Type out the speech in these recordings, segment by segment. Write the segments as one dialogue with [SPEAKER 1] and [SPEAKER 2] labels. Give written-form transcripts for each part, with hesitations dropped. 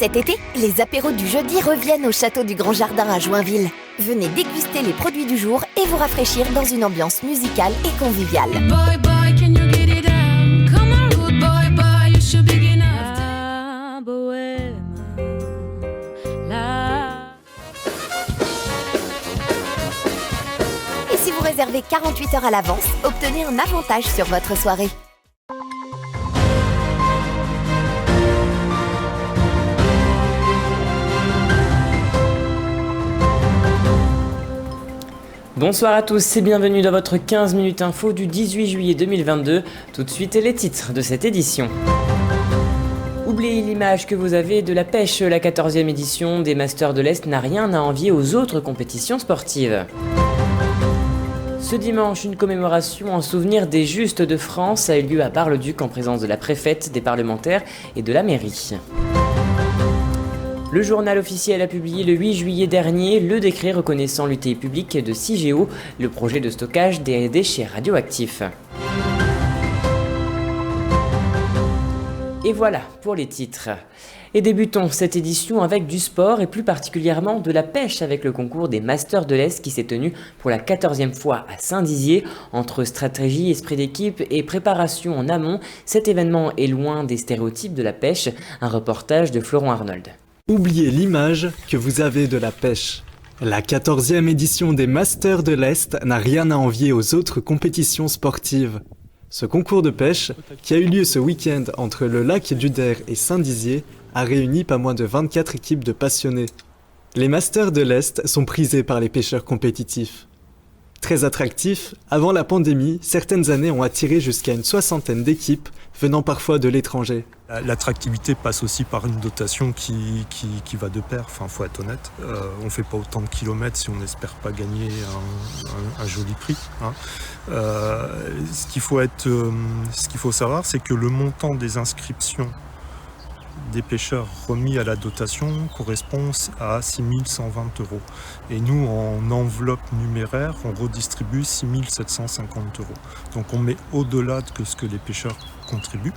[SPEAKER 1] Cet été, les apéros du jeudi reviennent au château du Grand Jardin à Joinville. Venez déguster les produits du jour et vous rafraîchir dans une ambiance musicale et conviviale.
[SPEAKER 2] Boy, boy, can you get it down? Come on, good boy, boy, you should be enough. La bohème, la...
[SPEAKER 1] Et si vous réservez 48 heures à l'avance, obtenez un avantage sur votre soirée.
[SPEAKER 3] Bonsoir à tous et bienvenue dans votre 15 minutes info du 18 juillet 2022. Tout de suite les titres de cette édition. Oubliez l'image que vous avez de la pêche. La 14e édition des Masters de l'Est n'a rien à envier aux autres compétitions sportives. Ce dimanche, une commémoration en souvenir des Justes de France a eu lieu à Bar-le-Duc en présence de la préfète, des parlementaires et de la mairie. Le journal officiel a publié le 8 juillet dernier le décret reconnaissant l'utilité publique de Cigéo, le projet de stockage des déchets radioactifs. Et voilà pour les titres. Et débutons cette édition avec du sport et plus particulièrement de la pêche avec le concours des Masters de l'Est qui s'est tenu pour la 14e fois à Saint-Dizier. Entre stratégie, esprit d'équipe et préparation en amont, cet événement est loin des stéréotypes de la pêche. Un reportage de Florent Arnold.
[SPEAKER 4] Oubliez l'image que vous avez de la pêche. La 14e édition des Masters de l'Est n'a rien à envier aux autres compétitions sportives. Ce concours de pêche, qui a eu lieu ce week-end entre le lac d'Uder et Saint-Dizier, a réuni pas moins de 24 équipes de passionnés. Les Masters de l'Est sont prisés par les pêcheurs compétitifs. Très attractifs, avant la pandémie, certaines années ont attiré jusqu'à une 60aine d'équipes, venant parfois de l'étranger.
[SPEAKER 5] L'attractivité passe aussi par une dotation qui va de pair, faut être honnête. On fait pas autant de kilomètres si on n'espère pas gagner un joli prix. Ce qu'il faut savoir, c'est que le montant des inscriptions des pêcheurs remis à la dotation correspond à 6 120 €. Et nous, en enveloppe numéraire, on redistribue 6 750 €. Donc on met au-delà de ce que les pêcheurs contribuent.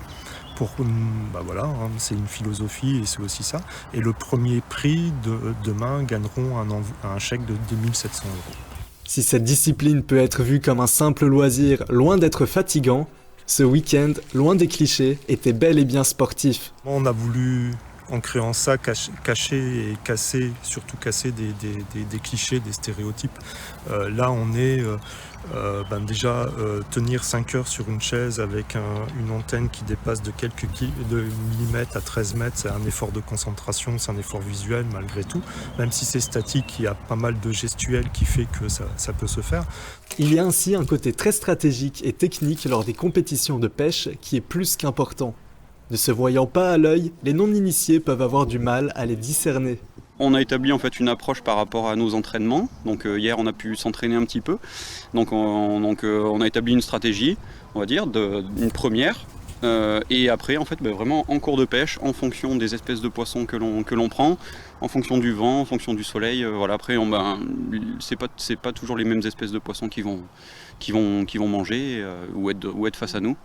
[SPEAKER 5] C'est une philosophie et c'est aussi ça. Et le premier prix demain gagneront un chèque de 2 700 €.
[SPEAKER 4] Si cette discipline peut être vue comme un simple loisir, loin d'être fatigant, ce week-end, loin des clichés, était bel et bien sportif.
[SPEAKER 5] On a voulu, en créant ça, cacher et casser, surtout casser des clichés, des stéréotypes. Là, on est tenir 5 heures sur une chaise avec une antenne qui dépasse de quelques millimètres à 13 mètres, c'est un effort de concentration, c'est un effort visuel malgré tout. Même si c'est statique, il y a pas mal de gestuels qui fait que ça peut se faire.
[SPEAKER 4] Il y a ainsi un côté très stratégique et technique lors des compétitions de pêche qui est plus qu'important. Ne se voyant pas à l'œil, les non-initiés peuvent avoir du mal à les discerner.
[SPEAKER 6] On a établi en fait une approche par rapport à nos entraînements. Donc hier on a pu s'entraîner un petit peu. Donc on a établi une stratégie, on va dire, une première. Et après en fait vraiment en cours de pêche, en fonction des espèces de poissons que l'on prend, en fonction du vent, en fonction du soleil. Après c'est pas toujours les mêmes espèces de poissons qui vont manger ou être face à nous.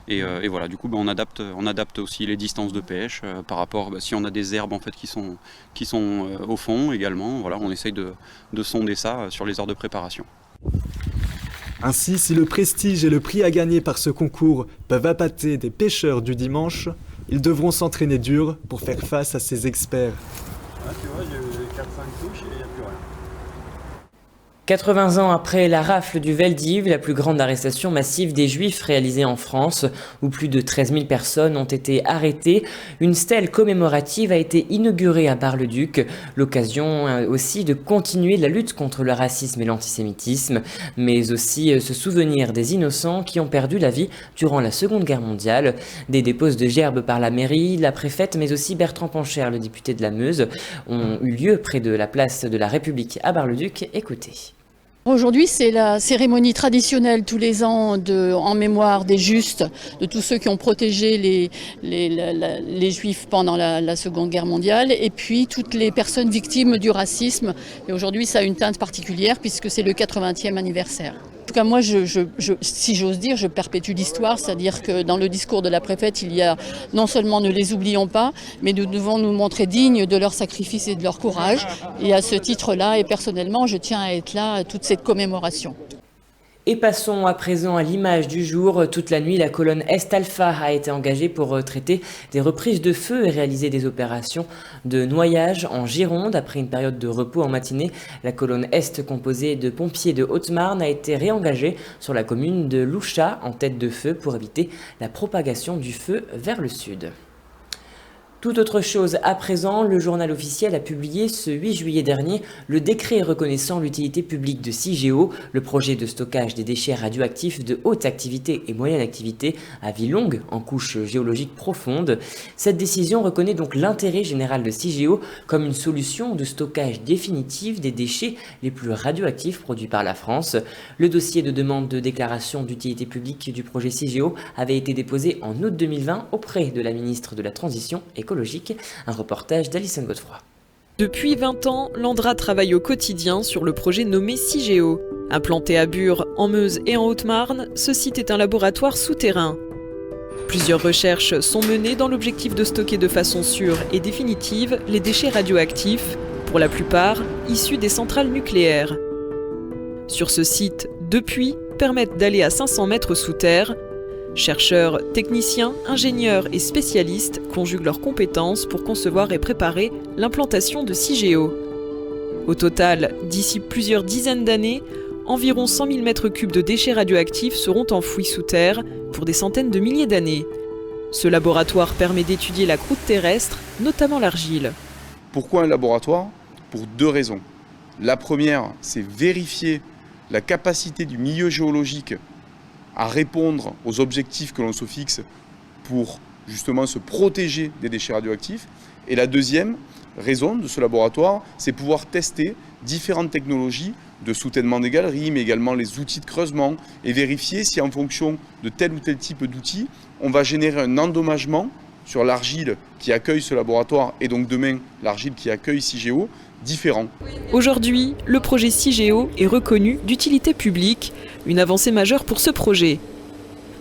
[SPEAKER 6] Et voilà, du coup on adapte aussi les distances de pêche par rapport si on a des herbes en fait qui sont au fond également. Voilà, on essaye de sonder ça sur les heures de préparation.
[SPEAKER 4] Ainsi, si le prestige et le prix à gagner par ce concours peuvent appâter des pêcheurs du dimanche, ils devront s'entraîner dur pour faire face à ces experts.
[SPEAKER 7] Ah, tu vois, j'ai eu 4-5 touches et il n'y a plus rien.
[SPEAKER 3] 80 ans après la rafle du Veldiv, la plus grande arrestation massive des Juifs réalisée en France, où plus de 13 000 personnes ont été arrêtées, une stèle commémorative a été inaugurée à Bar-le-Duc, l'occasion aussi de continuer la lutte contre le racisme et l'antisémitisme, mais aussi se souvenir des innocents qui ont perdu la vie durant la Seconde Guerre mondiale. Des déposes de gerbes par la mairie, la préfète, mais aussi Bertrand Pancher, le député de la Meuse, ont eu lieu près de la place de la République à Bar-le-Duc. Écoutez.
[SPEAKER 8] Aujourd'hui, c'est la cérémonie traditionnelle tous les ans en mémoire des Justes, de tous ceux qui ont protégé les Juifs pendant la Seconde Guerre mondiale, et puis toutes les personnes victimes du racisme. Et aujourd'hui, ça a une teinte particulière puisque c'est le 80e anniversaire. En tout cas, moi, si j'ose dire, je perpétue l'histoire, c'est-à-dire que dans le discours de la préfète, il y a non seulement ne les oublions pas, mais nous devons nous montrer dignes de leur sacrifice et de leur courage. Et à ce titre-là, et personnellement, je tiens à être là à toute cette commémoration.
[SPEAKER 3] Et passons à présent à l'image du jour. Toute la nuit, la colonne Est-Alpha a été engagée pour traiter des reprises de feu et réaliser des opérations de noyage en Gironde. Après une période de repos en matinée, la colonne Est, composée de pompiers de Haute-Marne, a été réengagée sur la commune de Louchat en tête de feu pour éviter la propagation du feu vers le sud. Tout autre chose à présent, le journal officiel a publié ce 8 juillet dernier le décret reconnaissant l'utilité publique de CIGEO, le projet de stockage des déchets radioactifs de haute activité et moyenne activité à vie longue en couche géologique profonde. Cette décision reconnaît donc l'intérêt général de CIGEO comme une solution de stockage définitive des déchets les plus radioactifs produits par la France. Le dossier de demande de déclaration d'utilité publique du projet CIGEO avait été déposé en août 2020 auprès de la ministre de la Transition écologique. Un reportage d'Alison Godefroy.
[SPEAKER 9] Depuis 20 ans, l'Andra travaille au quotidien sur le projet nommé CIGEO. Implanté à Bure, en Meuse et en Haute-Marne, ce site est un laboratoire souterrain. Plusieurs recherches sont menées dans l'objectif de stocker de façon sûre et définitive les déchets radioactifs, pour la plupart issus des centrales nucléaires. Sur ce site, deux puits permettent d'aller à 500 mètres sous terre. Chercheurs, techniciens, ingénieurs et spécialistes conjuguent leurs compétences pour concevoir et préparer l'implantation de CIGEO. Au total, d'ici plusieurs dizaines d'années, environ 100 000 m3 de déchets radioactifs seront enfouis sous terre pour des centaines de milliers d'années. Ce laboratoire permet d'étudier la croûte terrestre, notamment l'argile.
[SPEAKER 10] Pourquoi un laboratoire ? Pour deux raisons. La première, c'est vérifier la capacité du milieu géologique à répondre aux objectifs que l'on se fixe pour justement se protéger des déchets radioactifs. Et la deuxième raison de ce laboratoire, c'est pouvoir tester différentes technologies de soutènement des galeries, mais également les outils de creusement, et vérifier si en fonction de tel ou tel type d'outils, on va générer un endommagement sur l'argile qui accueille ce laboratoire, et donc demain l'argile qui accueille CIGEO, différent.
[SPEAKER 9] Aujourd'hui, le projet CIGEO est reconnu d'utilité publique, une avancée majeure pour ce projet.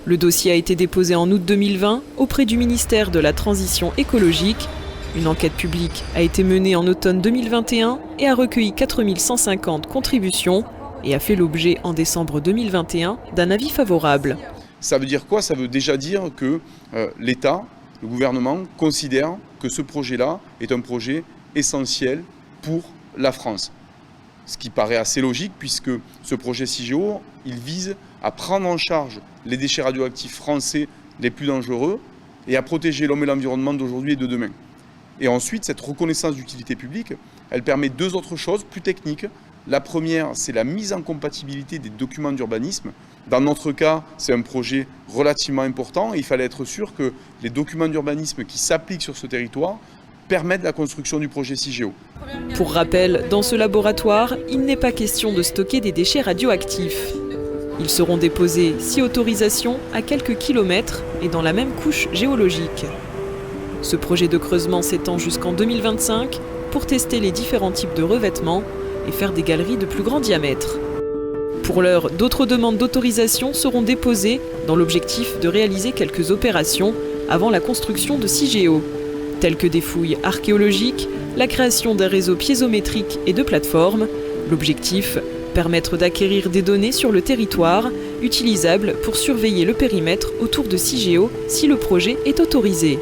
[SPEAKER 9] Le dossier a été déposé en août 2020 auprès du ministère de la Transition écologique. Une enquête publique a été menée en automne 2021 et a recueilli 4150 contributions et a fait l'objet en décembre 2021 d'un avis favorable.
[SPEAKER 10] Ça veut dire quoi ? Ça veut déjà dire que l'État, le gouvernement, considère que ce projet-là est un projet essentiel pour la France. Ce qui paraît assez logique puisque ce projet CIGEO, il vise à prendre en charge les déchets radioactifs français les plus dangereux et à protéger l'homme et l'environnement d'aujourd'hui et de demain. Et ensuite, cette reconnaissance d'utilité publique, elle permet deux autres choses plus techniques. La première, c'est la mise en compatibilité des documents d'urbanisme. Dans notre cas, c'est un projet relativement important et il fallait être sûr que les documents d'urbanisme qui s'appliquent sur ce territoire permettent la construction du projet CIGEO.
[SPEAKER 9] Pour rappel, dans ce laboratoire, il n'est pas question de stocker des déchets radioactifs. Ils seront déposés, si autorisation, à quelques kilomètres et dans la même couche géologique. Ce projet de creusement s'étend jusqu'en 2025 pour tester les différents types de revêtements et faire des galeries de plus grand diamètre. Pour l'heure, d'autres demandes d'autorisation seront déposées dans l'objectif de réaliser quelques opérations avant la construction de CIGEO, telles que des fouilles archéologiques, la création d'un réseau piézométrique et de plateformes. L'objectif, permettre d'acquérir des données sur le territoire, utilisables pour surveiller le périmètre autour de CIGEO si le projet est autorisé.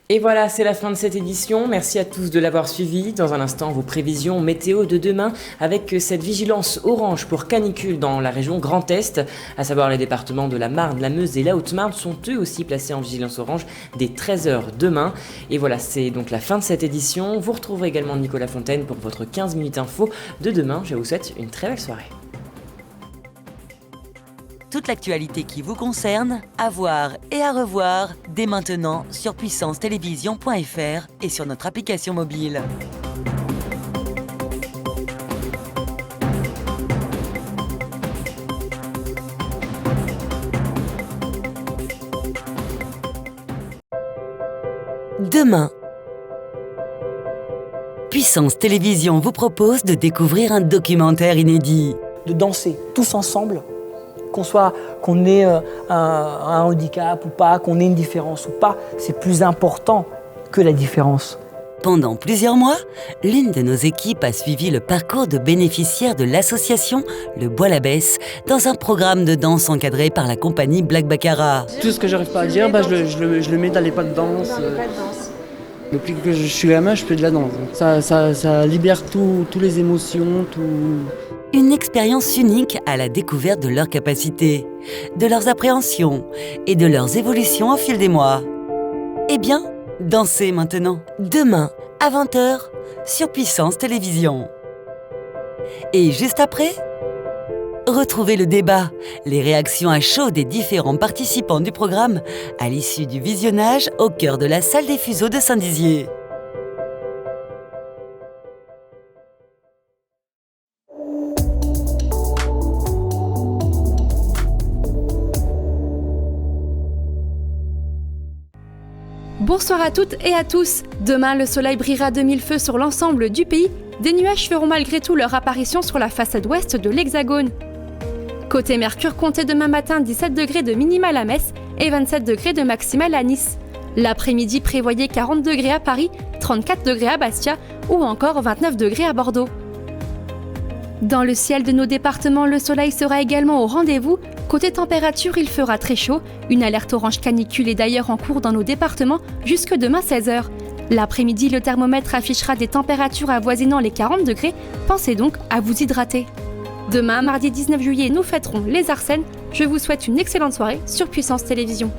[SPEAKER 3] Et voilà, c'est la fin de cette édition. Merci à tous de l'avoir suivi. Dans un instant, vos prévisions météo de demain avec cette vigilance orange pour canicule dans la région Grand Est, à savoir les départements de la Marne, la Meuse et la Haute-Marne sont eux aussi placés en vigilance orange dès 13h demain. Et voilà, c'est donc la fin de cette édition. Vous retrouverez également Nicolas Fontaine pour votre 15 minutes info de demain. Je vous souhaite une très belle soirée.
[SPEAKER 11] Toute l'actualité qui vous concerne, à voir et à revoir dès maintenant sur puissancetélévision.fr et sur notre application mobile. demain. Puissance Télévision vous propose de découvrir un documentaire inédit.
[SPEAKER 12] De danser tous ensemble, qu'on ait un handicap ou pas, qu'on ait une différence ou pas, c'est plus important que la différence.
[SPEAKER 11] Pendant plusieurs mois, l'une de nos équipes a suivi le parcours de bénéficiaires de l'association Le Bois-l'Abbesse dans un programme de danse encadré par la compagnie Black Baccarat.
[SPEAKER 13] Tout ce que j'arrive pas à dire, je le mets dans les pas de danse. Depuis que je suis gamin, je fais de la danse. Ça libère toutes les émotions, tout.
[SPEAKER 11] Une expérience unique à la découverte de leurs capacités, de leurs appréhensions et de leurs évolutions au fil des mois. Eh bien, dansez maintenant, demain à 20h sur Puissance Télévision. Et juste après, retrouvez le débat, les réactions à chaud des différents participants du programme à l'issue du visionnage au cœur de la salle des Fuseaux de Saint-Dizier.
[SPEAKER 14] Bonsoir à toutes et à tous. Demain, le soleil brillera de mille feux sur l'ensemble du pays. Des nuages feront malgré tout leur apparition sur la façade ouest de l'Hexagone. Côté Mercure, comptez demain matin 17 degrés de minimale à Metz et 27 degrés de maximale à Nice. L'après-midi, prévoyez 40 degrés à Paris, 34 degrés à Bastia ou encore 29 degrés à Bordeaux. Dans le ciel de nos départements, le soleil sera également au rendez-vous. Côté température, il fera très chaud. Une alerte orange canicule est d'ailleurs en cours dans nos départements jusque demain 16h. L'après-midi, le thermomètre affichera des températures avoisinant les 40 degrés. Pensez donc à vous hydrater. Demain, mardi 19 juillet, nous fêterons les Arsènes. Je vous souhaite une excellente soirée sur Puissance Télévision.